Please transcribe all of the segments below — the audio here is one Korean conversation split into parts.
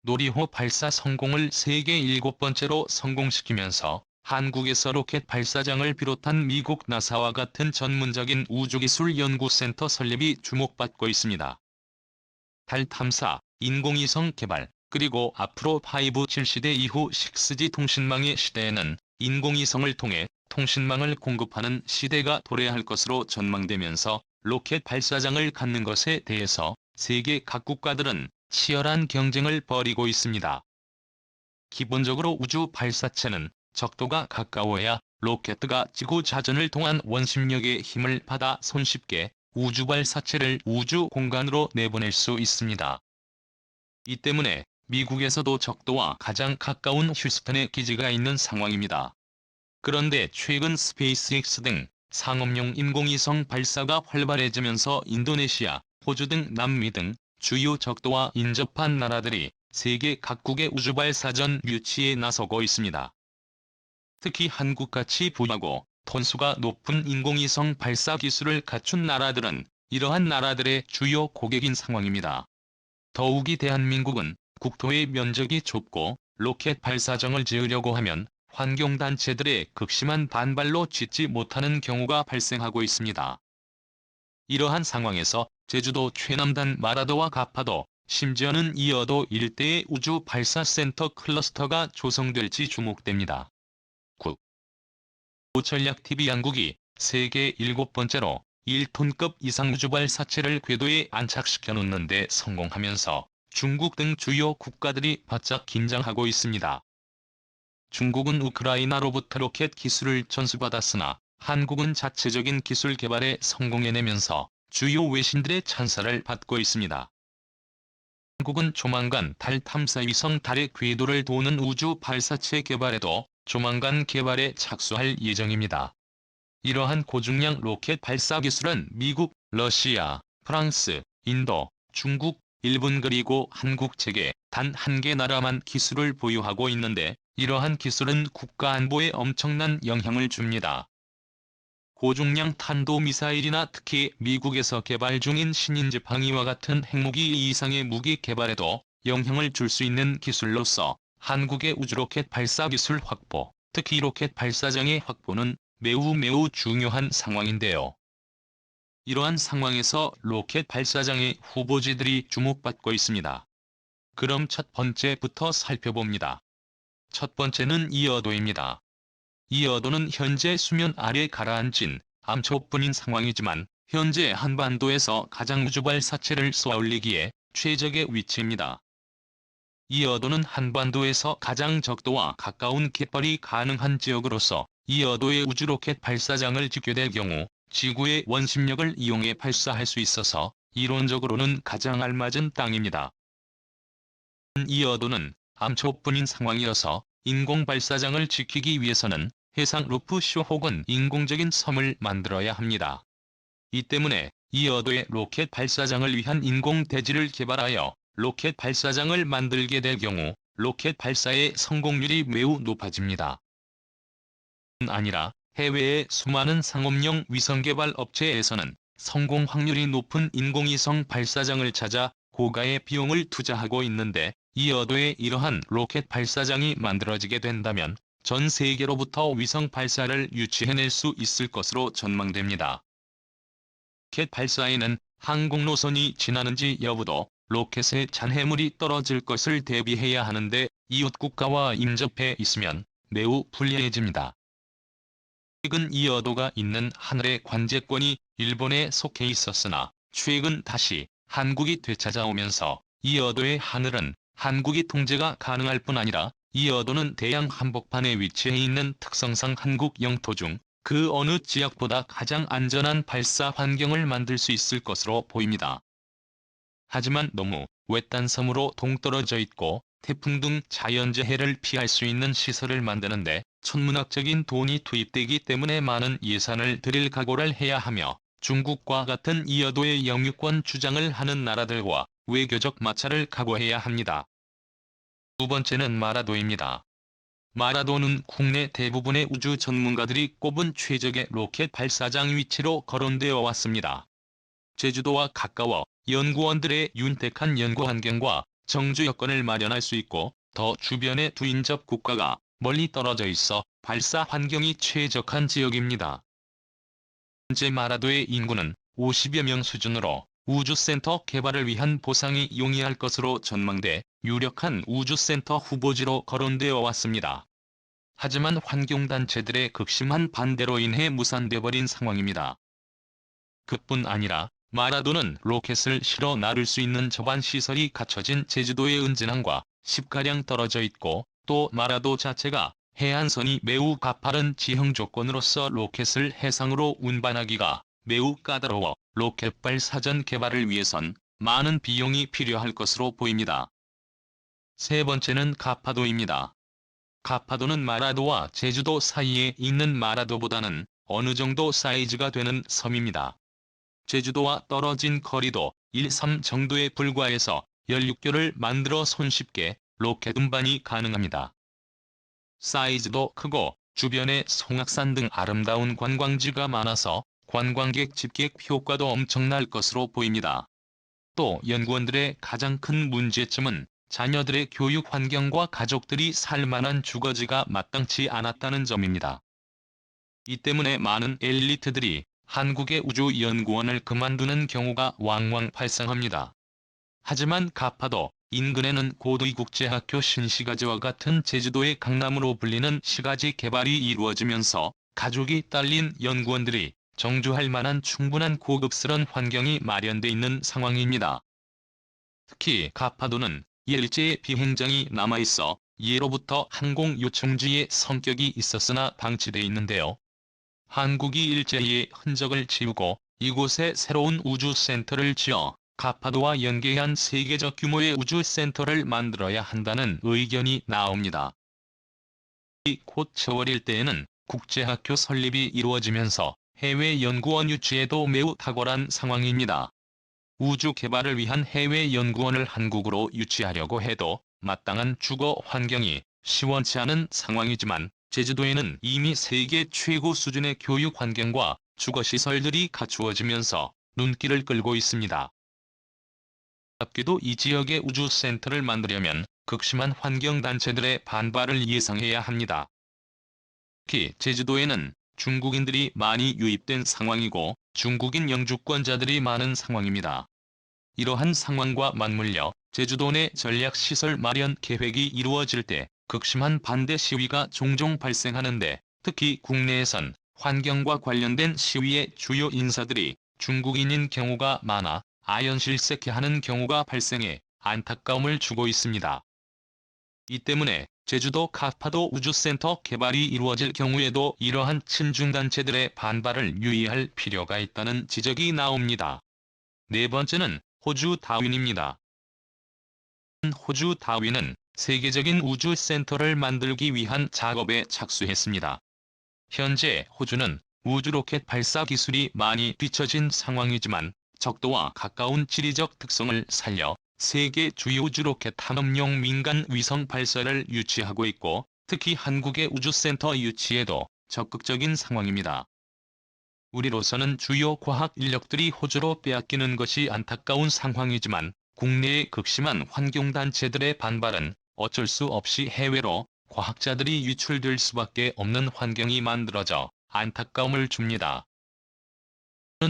노리호 발사 성공을 세계 7번째로 성공시키면서 한국에서 로켓 발사장을 비롯한 미국 나사와 같은 전문적인 우주기술연구센터 설립이 주목받고 있습니다. 달 탐사, 인공위성 개발, 그리고 앞으로 5G 시대 이후 6G 통신망의 시대에는 인공위성을 통해 통신망을 공급하는 시대가 도래할 것으로 전망되면서 로켓 발사장을 갖는 것에 대해서 세계 각 국가들은 치열한 경쟁을 벌이고 있습니다. 기본적으로 우주 발사체는 적도가 가까워야 로켓가 지구 자전을 통한 원심력의 힘을 받아 손쉽게 우주 발사체를 우주 공간으로 내보낼 수 있습니다. 이 때문에 미국에서도 적도와 가장 가까운 휴스턴에 기지가 있는 상황입니다. 그런데 최근 스페이스X 등 상업용 인공위성 발사가 활발해지면서 인도네시아, 호주 등 남미 등 주요 적도와 인접한 나라들이 세계 각국의 우주발사전 유치에 나서고 있습니다. 특히 한국같이 부유하고 톤수가 높은 인공위성 발사 기술을 갖춘 나라들은 이러한 나라들의 주요 고객인 상황입니다. 더욱이 대한민국은 국토의 면적이 좁고 로켓 발사정을 지으려고 하면 환경단체들의 극심한 반발로 짓지 못하는 경우가 발생하고 있습니다. 이러한 상황에서 제주도 최남단 마라도와 가파도, 심지어는 이어도 일대의 우주 발사센터 클러스터가 조성될지 주목됩니다. 9. 전략TV 양국이 세계 7번째로 1톤급 이상 우주발사체를 궤도에 안착시켜 놓는 데 성공하면서 중국 등 주요 국가들이 바짝 긴장하고 있습니다. 중국은 우크라이나로부터 로켓 기술을 전수받았으나 한국은 자체적인 기술 개발에 성공해내면서 주요 외신들의 찬사를 받고 있습니다. 한국은 조만간 달 탐사 위성 달의 궤도를 도는 우주 발사체 개발에도 조만간 개발에 착수할 예정입니다. 이러한 고중량 로켓 발사 기술은 미국, 러시아, 프랑스, 인도, 중국, 일본 그리고 한국 체계 단 한 개 나라만 기술을 보유하고 있는데 이러한 기술은 국가 안보에 엄청난 영향을 줍니다. 고중량 탄도미사일이나 특히 미국에서 개발 중인 신인지팡이와 같은 핵무기 이상의 무기 개발에도 영향을 줄 수 있는 기술로서 한국의 우주로켓 발사 기술 확보, 특히 로켓 발사장의 확보는 매우 중요한 상황인데요. 이러한 상황에서 로켓 발사장의 후보지들이 주목받고 있습니다. 그럼 첫 번째부터 살펴봅니다. 첫 번째는 이어도입니다. 이어도는 현재 수면 아래 가라앉은 암초뿐인 상황이지만 현재 한반도에서 가장 우주발사체를 쏘아올리기에 최적의 위치입니다. 이어도는 한반도에서 가장 적도와 가까운 갯벌이 가능한 지역으로서 이어도의 우주로켓 발사장을 짓게 될 경우 지구의 원심력을 이용해 발사할 수 있어서 이론적으로는 가장 알맞은 땅입니다. 이어도는 암초뿐인 상황이어서 인공발사장을 지키기 위해서는 해상 루프쇼 혹은 인공적인 섬을 만들어야 합니다. 이 때문에 이어도의 로켓 발사장을 위한 인공대지를 개발하여 로켓 발사장을 만들게 될 경우 로켓 발사의 성공률이 매우 높아집니다. 아니라 해외의 수많은 상업용 위성개발 업체에서는 성공 확률이 높은 인공위성 발사장을 찾아 고가의 비용을 투자하고 있는데 이어도에 이러한 로켓 발사장이 만들어지게 된다면 전 세계로부터 위성 발사를 유치해낼 수 있을 것으로 전망됩니다. 로켓 발사에는 항공 노선이 지나는지 여부도 로켓에 잔해물이 떨어질 것을 대비해야 하는데 이웃 국가와 인접해 있으면 매우 불리해집니다. 최근 이어도가 있는 하늘의 관제권이 일본에 속해 있었으나 최근 다시 한국이 되찾아오면서 이어도의 하늘은 한국이 통제가 가능할 뿐 아니라 이어도는 대양 한복판에 위치해 있는 특성상 한국 영토 중 그 어느 지역보다 가장 안전한 발사 환경을 만들 수 있을 것으로 보입니다. 하지만 너무 외딴 섬으로 동떨어져 있고 태풍 등 자연재해를 피할 수 있는 시설을 만드는데 천문학적인 돈이 투입되기 때문에 많은 예산을 들일 각오를 해야 하며 중국과 같은 이어도의 영유권 주장을 하는 나라들과 외교적 마찰을 각오해야 합니다. 두 번째는 마라도입니다. 마라도는 국내 대부분의 우주 전문가들이 꼽은 최적의 로켓 발사장 위치로 거론되어 왔습니다. 제주도와 가까워 연구원들의 윤택한 연구 환경과 정주 여건을 마련할 수 있고 더 주변의 두 인접 국가가 멀리 떨어져 있어 발사 환경이 최적한 지역입니다. 현재 마라도의 인구는 50여 명 수준으로 우주센터 개발을 위한 보상이 용이할 것으로 전망돼 유력한 우주센터 후보지로 거론되어 왔습니다. 하지만 환경단체들의 극심한 반대로 인해 무산돼 버린 상황입니다. 그뿐 아니라 마라도는 로켓을 실어 나를 수 있는 저반 시설이 갖춰진 제주도의 은진항과 10가량 떨어져 있고 또 마라도 자체가 해안선이 매우 가파른 지형 조건으로서 로켓을 해상으로 운반하기가 매우 까다로워 로켓발 사전 개발을 위해선 많은 비용이 필요할 것으로 보입니다. 세 번째는 가파도입니다. 가파도는 마라도와 제주도 사이에 있는 마라도보다는 어느 정도 사이즈가 되는 섬입니다. 제주도와 떨어진 거리도 1-3 정도에 불과해서 16교를 만들어 손쉽게 로켓 운반이 가능합니다. 사이즈도 크고 주변에 송악산 등 아름다운 관광지가 많아서 관광객 집객 효과도 엄청날 것으로 보입니다. 또 연구원들의 가장 큰 문제점은 자녀들의 교육 환경과 가족들이 살만한 주거지가 마땅치 않았다는 점입니다. 이 때문에 많은 엘리트들이 한국의 우주연구원을 그만두는 경우가 왕왕 발생합니다. 하지만 가파도 인근에는 고도이국제학교 신시가지와 같은 제주도의 강남으로 불리는 시가지 개발이 이루어지면서 가족이 딸린 연구원들이 정주할 만한 충분한 고급스런 환경이 마련돼 있는 상황입니다. 특히 가파도는 일제의 비행장이 남아있어 예로부터 항공 요청지의 성격이 있었으나 방치돼 있는데요. 한국이 일제의 흔적을 지우고 이곳에 새로운 우주센터를 지어 가파도와 연계한 세계적 규모의 우주센터를 만들어야 한다는 의견이 나옵니다. 곧 저월 일대에는 국제학교 설립이 이루어지면서 해외 연구원 유치에도 매우 탁월한 상황입니다. 우주 개발을 위한 해외 연구원을 한국으로 유치하려고 해도 마땅한 주거 환경이 시원치 않은 상황이지만 제주도에는 이미 세계 최고 수준의 교육 환경과 주거시설들이 갖추어지면서 눈길을 끌고 있습니다. 놀랍게도 이 지역에 우주센터를 만들려면 극심한 환경단체들의 반발을 예상해야 합니다. 특히 제주도에는 중국인들이 많이 유입된 상황이고 중국인 영주권자들이 많은 상황입니다. 이러한 상황과 맞물려 제주도 내 전략시설 마련 계획이 이루어질 때 극심한 반대 시위가 종종 발생하는데 특히 국내에선 환경과 관련된 시위의 주요 인사들이 중국인인 경우가 많아 아연실색해하는 경우가 발생해 안타까움을 주고 있습니다. 이 때문에 제주도 가파도 우주센터 개발이 이루어질 경우에도 이러한 친중단체들의 반발을 유의할 필요가 있다는 지적이 나옵니다. 네 번째는 호주 다윈입니다. 호주 다윈은 세계적인 우주센터를 만들기 위한 작업에 착수했습니다. 현재 호주는 우주로켓 발사 기술이 많이 뒤처진 상황이지만 적도와 가까운 지리적 특성을 살려 세계 주요 우주로켓 탐험용 민간 위성 발사를 유치하고 있고 특히 한국의 우주센터 유치에도 적극적인 상황입니다. 우리로서는 주요 과학 인력들이 호주로 빼앗기는 것이 안타까운 상황이지만 국내의 극심한 환경단체들의 반발은 어쩔 수 없이 해외로 과학자들이 유출될 수밖에 없는 환경이 만들어져 안타까움을 줍니다.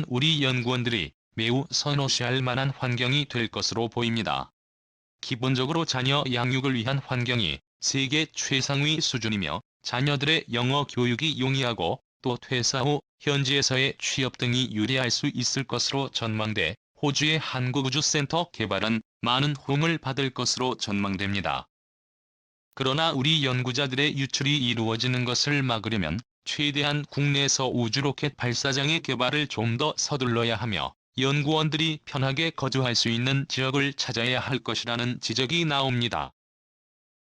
우리 연구원들이 매우 선호시할 만한 환경이 될 것으로 보입니다. 기본적으로 자녀 양육을 위한 환경이 세계 최상위 수준이며 자녀들의 영어 교육이 용이하고 또 퇴사 후 현지에서의 취업 등이 유리할 수 있을 것으로 전망돼 호주의 한국우주센터 개발은 많은 호응을 받을 것으로 전망됩니다. 그러나 우리 연구자들의 유출이 이루어지는 것을 막으려면 최대한 국내에서 우주로켓 발사장의 개발을 좀 더 서둘러야 하며 연구원들이 편하게 거주할 수 있는 지역을 찾아야 할 것이라는 지적이 나옵니다.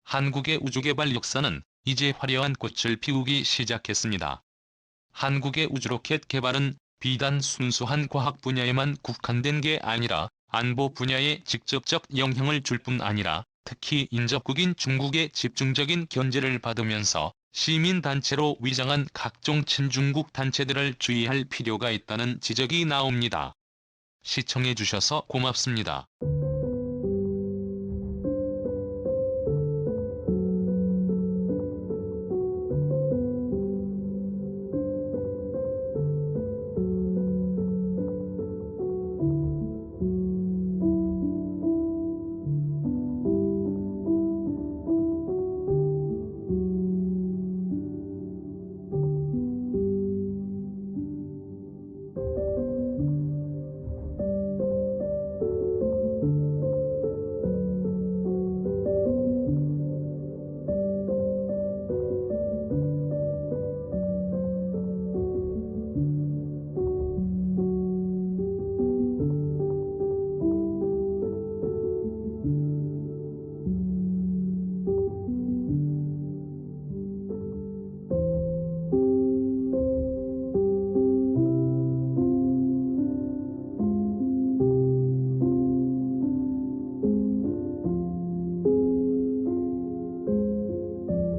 한국의 우주개발 역사는 이제 화려한 꽃을 피우기 시작했습니다. 한국의 우주로켓 개발은 비단 순수한 과학 분야에만 국한된 게 아니라 안보 분야에 직접적 영향을 줄 뿐 아니라 특히 인접국인 중국의 집중적인 견제를 받으면서 시민단체로 위장한 각종 친중국 단체들을 주의할 필요가 있다는 지적이 나옵니다. 시청해주셔서 고맙습니다.